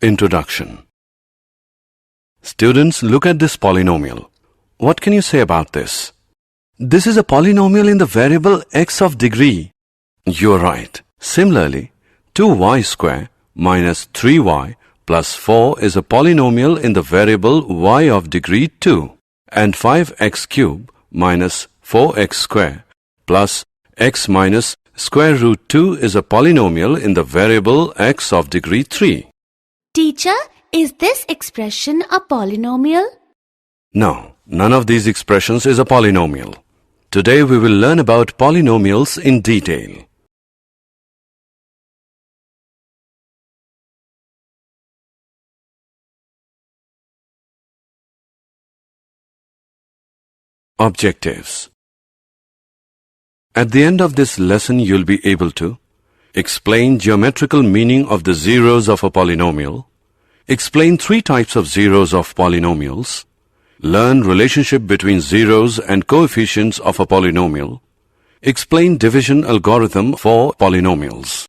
Introduction. Students, look at this polynomial. What can you say about this? This is a polynomial in the variable x of degree. You're right. Similarly, 2y square minus 3y plus 4 is a polynomial in the variable y of degree 2. And 5x cube minus 4x square plus x minus square root 2 is a polynomial in the variable x of degree 3. Teacher, is this expression a polynomial? No, none of these expressions is a polynomial. Today we will learn about polynomials in detail. Objectives. At the end of this lesson, you'll be able to explain geometrical meaning of the zeros of a polynomial, explain 3 types of zeros of polynomials, learn relationship between zeros and coefficients of a polynomial, explain division algorithm for polynomials.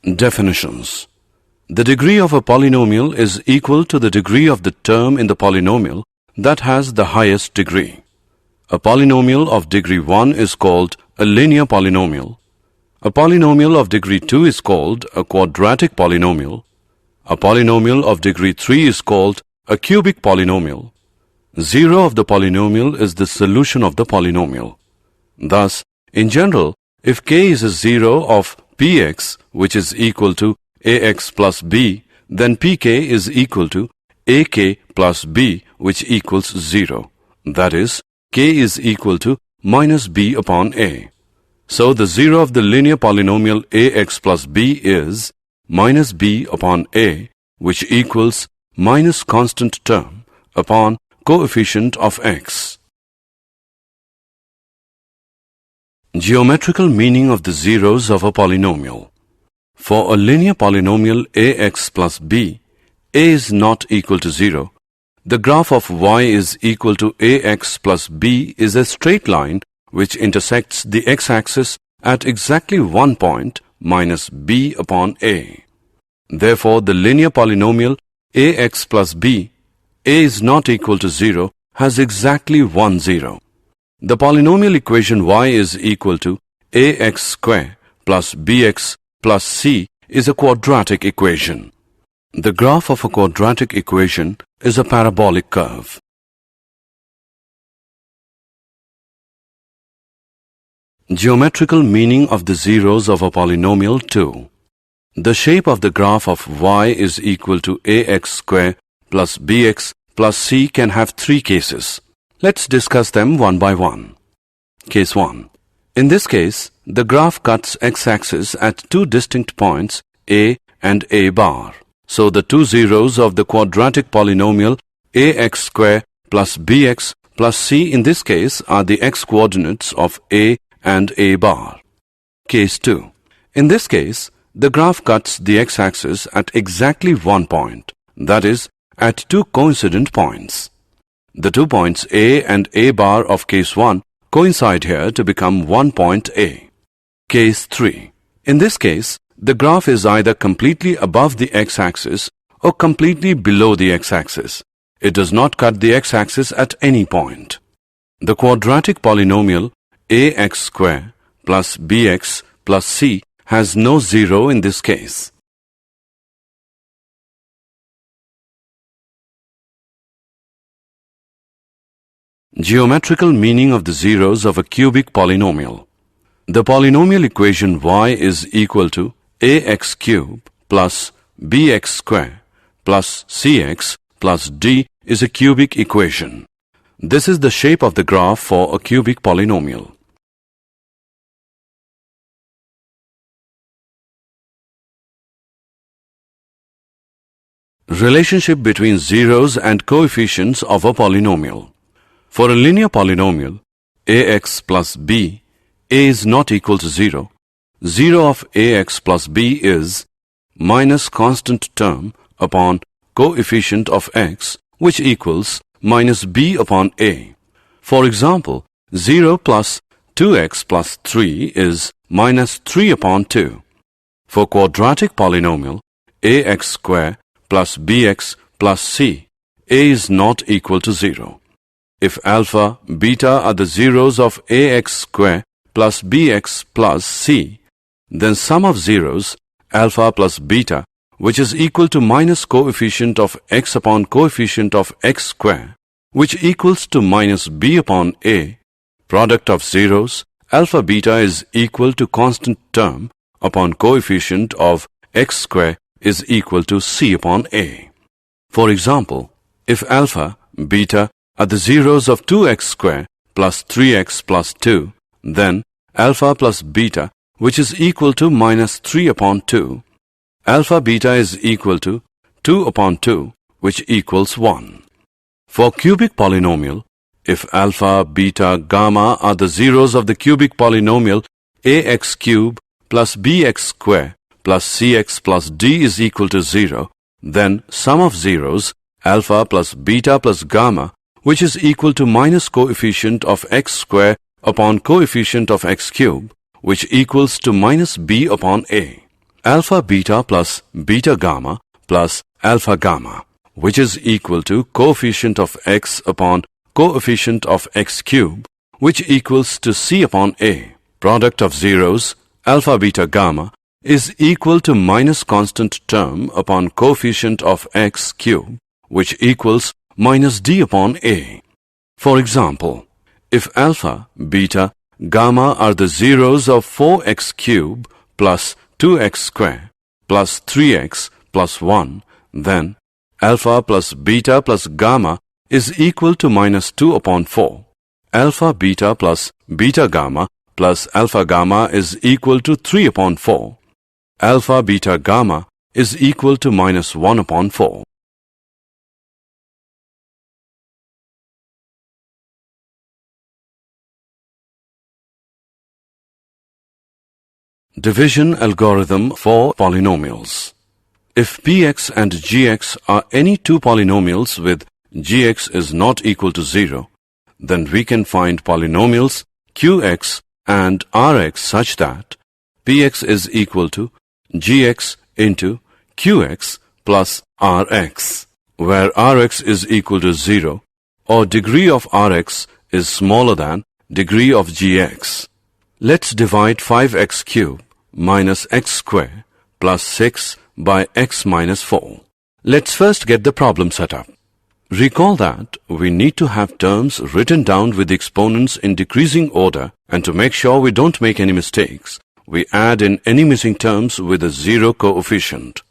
Definitions. The degree of a polynomial is equal to the degree of the term in the polynomial that has the highest degree. A polynomial of degree 1 is called a linear polynomial. A polynomial of degree 2 is called a quadratic polynomial. A polynomial of degree 3 is called a cubic polynomial. 0 of the polynomial is the solution of the polynomial. Thus, in general, if k is a 0 of px, which is equal to ax plus b, then pk is equal to ak plus b, which equals 0. That is, k is equal to minus b upon a. So the 0 of the linear polynomial ax plus b is minus b upon a, which equals minus constant term upon coefficient of x. Geometrical meaning of the zeros of a polynomial. For a linear polynomial ax plus b, a is not equal to 0. The graph of y is equal to ax plus b is a straight line which intersects the x-axis at exactly one point minus b upon a. Therefore, the linear polynomial ax plus b, a is not equal to 0, has exactly 1 0. The polynomial equation y is equal to ax square plus bx plus c is a quadratic equation. The graph of a quadratic equation is a parabolic curve. Geometrical meaning of the zeros of a polynomial 2. The shape of the graph of y is equal to ax square plus bx plus c can have 3 cases. Let's discuss them one by one. Case 1. In this case, the graph cuts x-axis at 2 distinct points a and a bar. So the 2 zeros of the quadratic polynomial ax square plus bx plus c in this case are the x-coordinates of a and a bar. Case 2. In this case, the graph cuts the x-axis at exactly one point, that is, at 2 coincident points. The 2 points a and a bar of case 1 coincide here to become one point a. Case 3. In this case, the graph is either completely above the x-axis or completely below the x-axis. It does not cut the x-axis at any point. The quadratic polynomial ax square plus bx plus c has no 0 in this case. Geometrical meaning of the zeros of a cubic polynomial. The polynomial equation y is equal to ax cube plus bx square plus cx plus d is a cubic equation. This is the shape of the graph for a cubic polynomial. Relationship between zeros and coefficients of a polynomial. For a linear polynomial, ax plus b, a is not equal to 0. 0 of ax plus b is minus constant term upon coefficient of x, which equals minus b upon a. For example, 0 plus 2x plus 3 is minus 3 upon 2. For quadratic polynomial ax square plus bx plus c, a is not equal to 0. If alpha, beta are the zeros of ax square plus bx plus c, then sum of zeros, alpha plus beta, which is equal to minus coefficient of x upon coefficient of x square, which equals to minus b upon a, product of zeros, alpha beta is equal to constant term upon coefficient of x square is equal to c upon a. For example, if alpha, beta are the zeros of 2x square plus 3x plus 2, then alpha plus beta, which is equal to minus 3 upon 2, alpha beta is equal to 2 upon 2, which equals 1. For cubic polynomial, if alpha, beta, gamma are the zeros of the cubic polynomial ax cube plus bx square plus cx plus d is equal to 0, then sum of zeros, alpha plus beta plus gamma, which is equal to minus coefficient of x square upon coefficient of x cube, which equals to minus b upon a. Alpha beta plus beta gamma plus alpha gamma, which is equal to coefficient of x upon coefficient of x cube, which equals to c upon a. Product of zeros, alpha beta gamma, is equal to minus constant term upon coefficient of x cube, which equals minus d upon a. For example, if alpha, beta, gamma are the zeros of 4x cube plus 2x square plus 3x plus 1, then alpha plus beta plus gamma is equal to minus 2 upon 4. Alpha beta plus beta gamma plus alpha gamma is equal to 3 upon 4. Alpha beta gamma is equal to minus 1 upon 4. Division algorithm for polynomials. If px and gx are any two polynomials with gx is not equal to 0, then we can find polynomials qx and rx such that px is equal to gx into qx plus rx, where rx is equal to 0 or degree of rx is smaller than degree of gx. Let's divide 5x cubed minus x square plus 6 by x minus 4. Let's first get the problem set up. Recall that we need to have terms written down with the exponents in decreasing order, and to make sure we don't make any mistakes, we add in any missing terms with a 0 coefficient.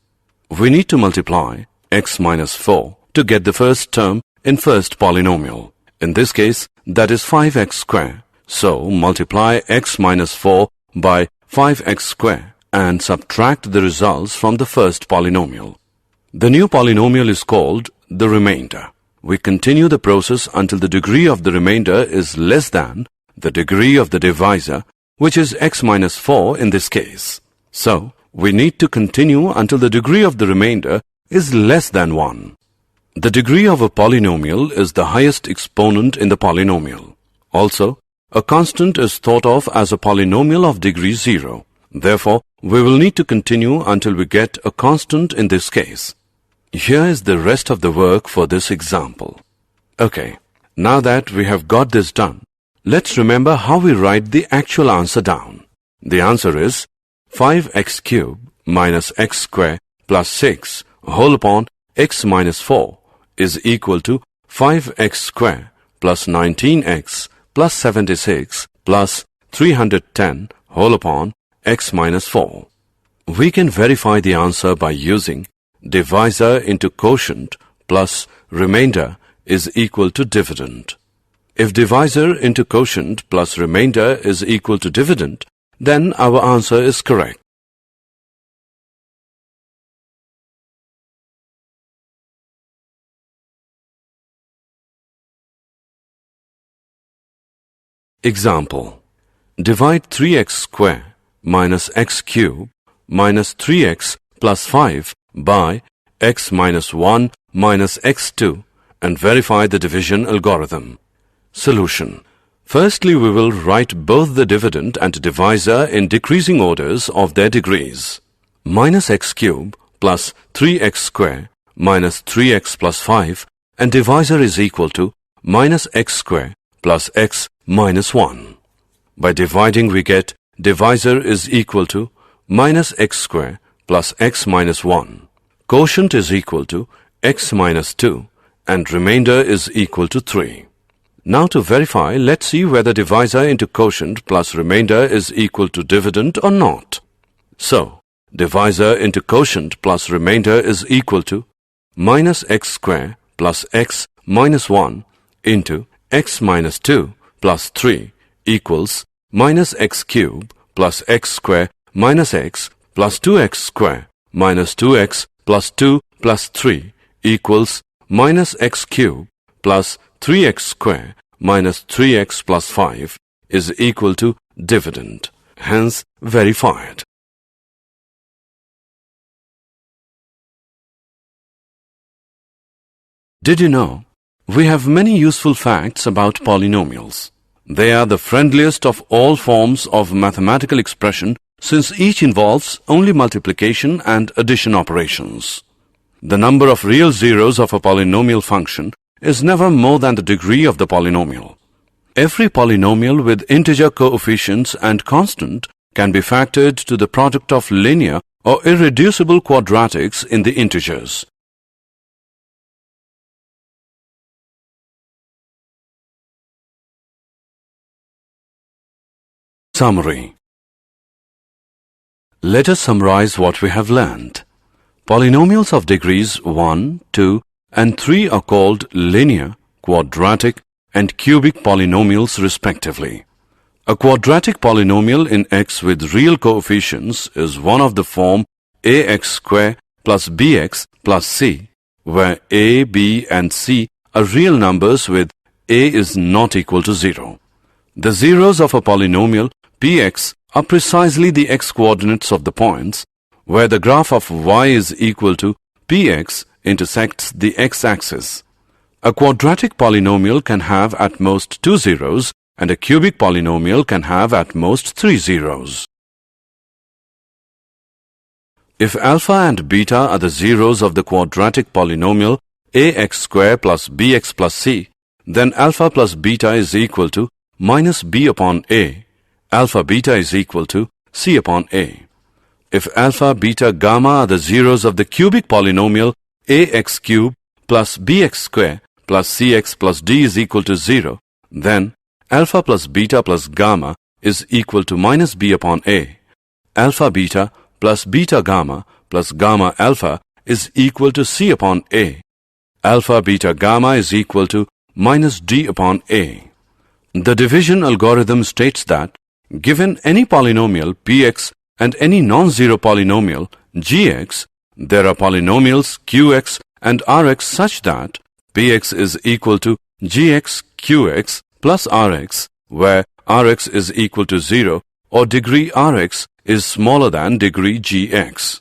We need to multiply x minus 4 to get the first term in first polynomial. In this case, that is 5x square. So multiply x minus 4 by 5x square and subtract the results from the first polynomial. The new polynomial is called the remainder. We continue the process until the degree of the remainder is less than the degree of the divisor, which is x minus 4 in this case. So, we need to continue until the degree of the remainder is less than 1. The degree of a polynomial is the highest exponent in the polynomial. Also, a constant is thought of as a polynomial of degree 0. Therefore, we will need to continue until we get a constant in this case. Here is the rest of the work for this example. Okay, now that we have got this done, let's remember how we write the actual answer down. The answer is 5x cubed minus x square plus 6 whole upon x minus 4 is equal to 5x square plus 19x plus 76 plus 310 whole upon x minus 4. We can verify the answer by using divisor into quotient plus remainder is equal to dividend. If divisor into quotient plus remainder is equal to dividend, then our answer is correct. Example: divide 3x square minus x cube minus 3x plus 5 by x minus 1 minus x2 and verify the division algorithm. Solution. Firstly, we will write both the dividend and divisor in decreasing orders of their degrees. Minus x cube plus 3x square minus 3x plus 5, and divisor is equal to minus x square plus x minus 1. By dividing, we get divisor is equal to minus x square plus x minus 1. Quotient is equal to x minus 2 and remainder is equal to 3. Now to verify, let's see whether divisor into quotient plus remainder is equal to dividend or not. So, divisor into quotient plus remainder is equal to minus x square plus x minus 1 into x minus 2 plus 3 equals minus x cube plus x square minus x plus 2x square minus 2x plus 2 plus 3 equals minus x cube plus 3x square minus 3x plus 5 is equal to dividend. Hence, verified. Did you know? We have many useful facts about polynomials. They are the friendliest of all forms of mathematical expression since each involves only multiplication and addition operations. The number of real zeros of a polynomial function is never more than the degree of the polynomial. Every polynomial with integer coefficients and constant can be factored to the product of linear or irreducible quadratics in the integers. Summary. Let us summarize what we have learned. Polynomials of degrees 1, 2, and 3 are called linear, quadratic, and cubic polynomials respectively. A quadratic polynomial in x with real coefficients is one of the form ax square plus bx plus c, where a, b, and c are real numbers with a is not equal to 0. The zeros of a polynomial px are precisely the x-coordinates of the points where the graph of y is equal to px intersects the x-axis. A quadratic polynomial can have at most 2 zeros and a cubic polynomial can have at most 3 zeros. If alpha and beta are the zeros of the quadratic polynomial ax square plus bx plus c, then alpha plus beta is equal to minus b upon a. Alpha beta is equal to c upon a. If alpha, beta, gamma are the zeros of the cubic polynomial ax cube plus bx square plus cx plus d is equal to 0, then alpha plus beta plus gamma is equal to minus b upon a. Alpha beta plus beta gamma plus gamma alpha is equal to c upon a. Alpha beta gamma is equal to minus d upon a. The division algorithm states that given any polynomial px and any non-zero polynomial gx, there are polynomials qx and rx such that px is equal to gx qx plus rx, where rx is equal to 0 or degree rx is smaller than degree gx.